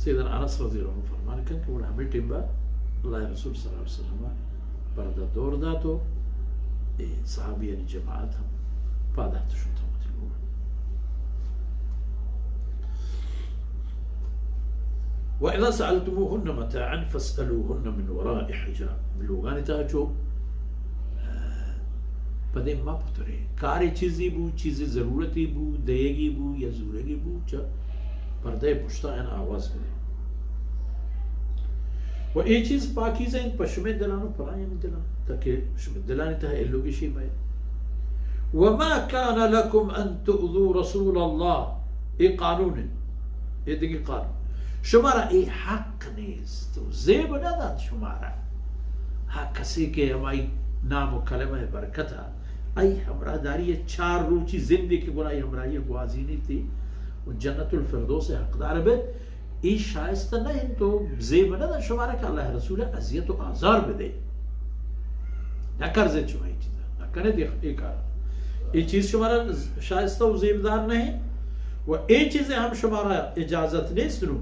سيدنا أنس رضي الله عنه فرمان كان كون همي تيمبا الله رسول صلى الله عليه وسلم برد دور داتو صحابيا جماعتهم بعد شو تموت وإذا سألتموهن متاعا فاسألوهن من وراء حجاب بلوغان تاجو पदे मा पुतरे कारी चीज़ी बू चीज़ी ज़रूरती बू देगी बू या ज़रूरेगी बू चा पर्दे पुश्ता इन आवाज़ में वो एक चीज़ पाकीज़ा इन पश्चिमी दिलानो पराये में दिलानो ताकि पश्चिमी दिलाने तह एल्लो की शी में वमा कान लकुम अन तुअज़ू रसूल अल्लाह ये कानून है ये देखिए कानून शुमारा ये हक नहीं तो ज़ेब ना था शुमारा हक किसी के हमारी नाम और कलमा बरकता आई हमरा दारी ये 4 रूची जिंदगी की बुराई हमरा ये गुआजीनी थी और जन्नतुल फिरदौस से हकदार बे ये शायस्ता नहीं तो ज़ेब ना शुमारा का अल्लाह रसूल अज़ियत और आज़ार बदे ना कर जे चुमाई चीज़ ना करे देख ये चीज़ शुमारा शायस्ता और ज़ेबदार नहीं वो ये चीज़ें हम शुमारा इजाज़त नहीं सुनो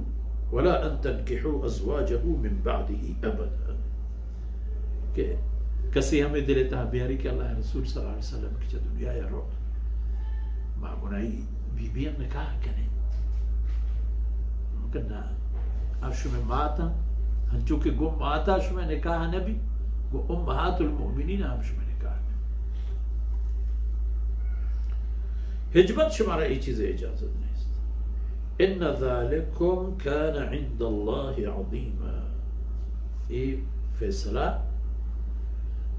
वला अन तनकिहू अज़वाजहू मिन बादिही अबदा के कसी हमें दिले ताबियारी के अल्लाह रसूल सल्लल्लाहु अलैहि वसल्लम की दुनिया या रो मामुनाई बीबियां ने कहा कने कना अशुमे माता हंचो के गो माता अशुमे ने कहा नबी गो उम्महातुल मोमिनीन अशुमे ने कहा हिजबत शुमारा ये चीज़ें इजाज़त नहीं इन्न ज़ालिकुम कान इंदल्लाहि अज़ीमा ये फैसला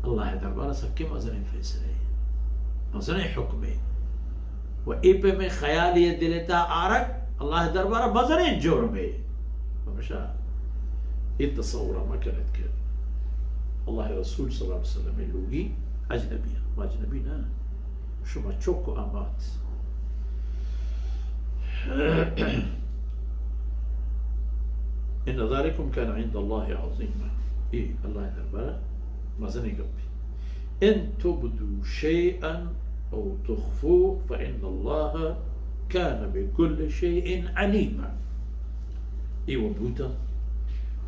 अल्लाह दरबार सबके मज़ने फैसले मज़ने हुक्मे व इपे में ख्याल ये दिलेता आरक अल्लाह दरबार मज़ने जुर्मे हमेशा ये तस्वुर ما كانت كده الله رسول صلى الله عليه وسلم लोगी अजनबी ما अजनबी ना شو ما تشوكو أمات إن ذلكم كان عند الله عظيما إيه الله دربارا مازني قبي إن تبدوا شيئا أو تخفوه فإن الله كان بكل شيء عليما إيه وبوتا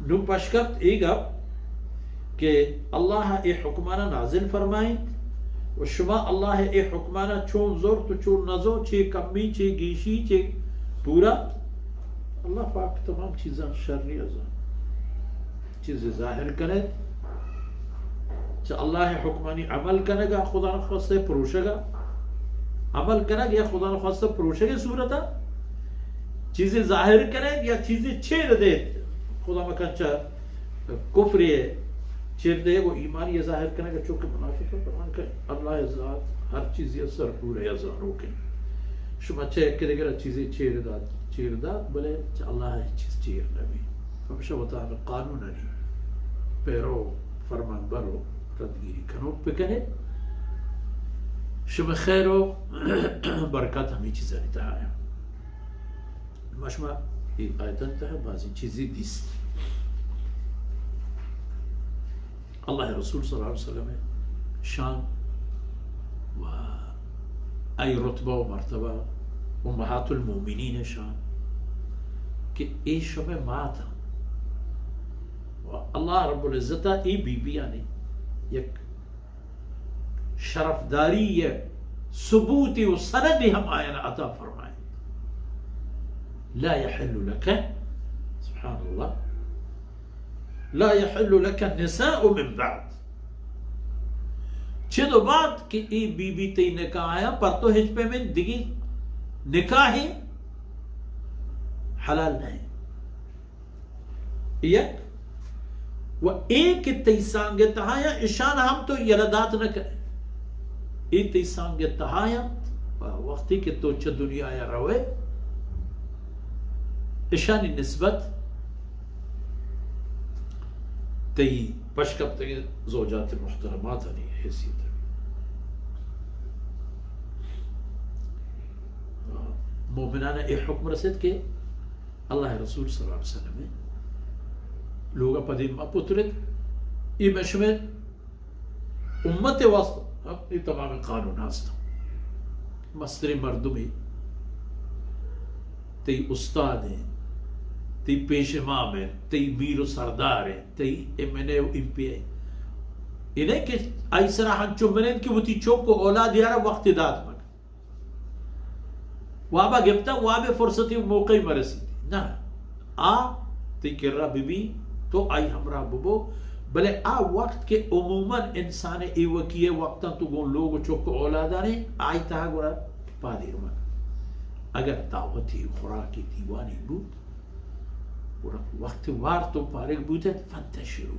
نو باشكبت إيه قب كي الله إيه حكمانا نازل فرمائن وشما الله إيه حكمانا چون زور تو چون نزو چه کمی چه گیشی چه پورا الله پاک تمام چیزاں شرعی ازاں چیز ظاہر کرے अल्लाह हुक्मानी अमल करेगा खुदा न खास्ते परोशेगा अमल करेगा या खुदा न खास्ते परोशेगी सूरत चीजें जाहिर करे या चीजें छेड़ दे खुदा मकंचा कुफ्र छेड़ दे वो ईमान ये जाहिर करेगा चूंकि मुनाफिक है अल्लाह ज़ात हर चीज ये सर पूरे अज़ानों के शुमा चे करेगा चीजें छेड़ दा बोले अल्लाह चीज छेड़ नबी हमेशा बता कानून नहीं पैरो फरमान बरो ردگیری کنوک بکنه شما خیر و برکت همه چیزا نتاعه ماشما این آیتان تاعه بعضی چیزی دیست الله رسول صلی اللہ علیہ وسلم شان و ای رتبه و مرتبه امهات المؤمنین شان که ای شما ماتا و الله رب العزت ای بی بی یعنی एक शरफदारी है सबूती और सनदी हम आयन अता फरमाए ला यहल्लु लका सुभान अल्लाह ला यहल्लु लका निसाउ मिन बाद चलो बात कि ई बीबी ते निकाह है पर तो हिज पे में दिगी निकाह है हलाल नहीं एक वो एक तैसांगे तहाया ईशान हम तो यरदात न करें एक तैसांगे तहाया वक्ती के तो च दुनिया या रवे ईशानी निस्बत तई पशकब तक ज़ौजात मुहतरमात नहीं हैसियत मोमिनाना एक हुक्म रसीद के अल्लाह रसूल सल्लल्लाहु अलैहि वसल्लम में लोग पदीम पुत्रित ये मशमेल उम्मत वास्त ये तमाम कानून हस्त मस्तर मर्दुमी ते उस्ताद हैं ती पेश इमाम है, ती मीर सरदार है, ती MNA MP है। इन्हें के आई सराहन चुम्बनेन की बुती चौक को औलाद यारा वक्त दाद मग वाबा गिफ्ता वाबे फुर्सती मौके मरसी ना आ ती किर्रा बीबी तो आई हमरा बबो भले आ वक्त के उमूमन इंसान एवकिए वक्त तो गो लोग चौक को औलादा ने आई ता गुरा पादिर मग अगर दावती खुराकी दीवानी बूत वक्त वार तो पारिक बूते फंतशिरू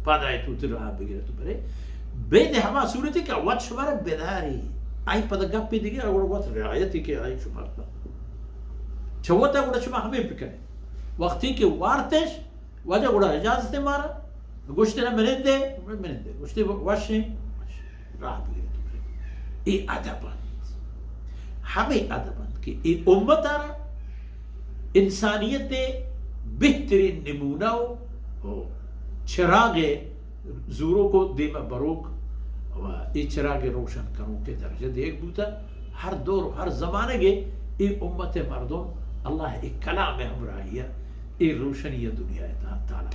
पादाय तो तेरा बिगड़े तो बरे बेद हमा सूरती का वट शुमार बेदारी आई पदगा पे दिगे और वट रियायती के आई शुमारता छवता गुड़ा शुमा हमें पिकने वक्ती के वारतेश वजह गुड़ा इजाजत मारा गोश्ते ना मनिंदे गोश्ते वाशे राह बिगड़े तो बरे ए अदबंद हमें अदबंद कि ए उम्मत आरा इंसानियत बेहतरीन नमूना हो चिरागे जूरों को देमा बरोक व चिरागे रोशन करूं के दर्जे देख बूता हर दौर हर जमाने के ये उम्मत मर्दों अल्लाह एक कलाम है हमरा ये रोशनी दुनिया ताला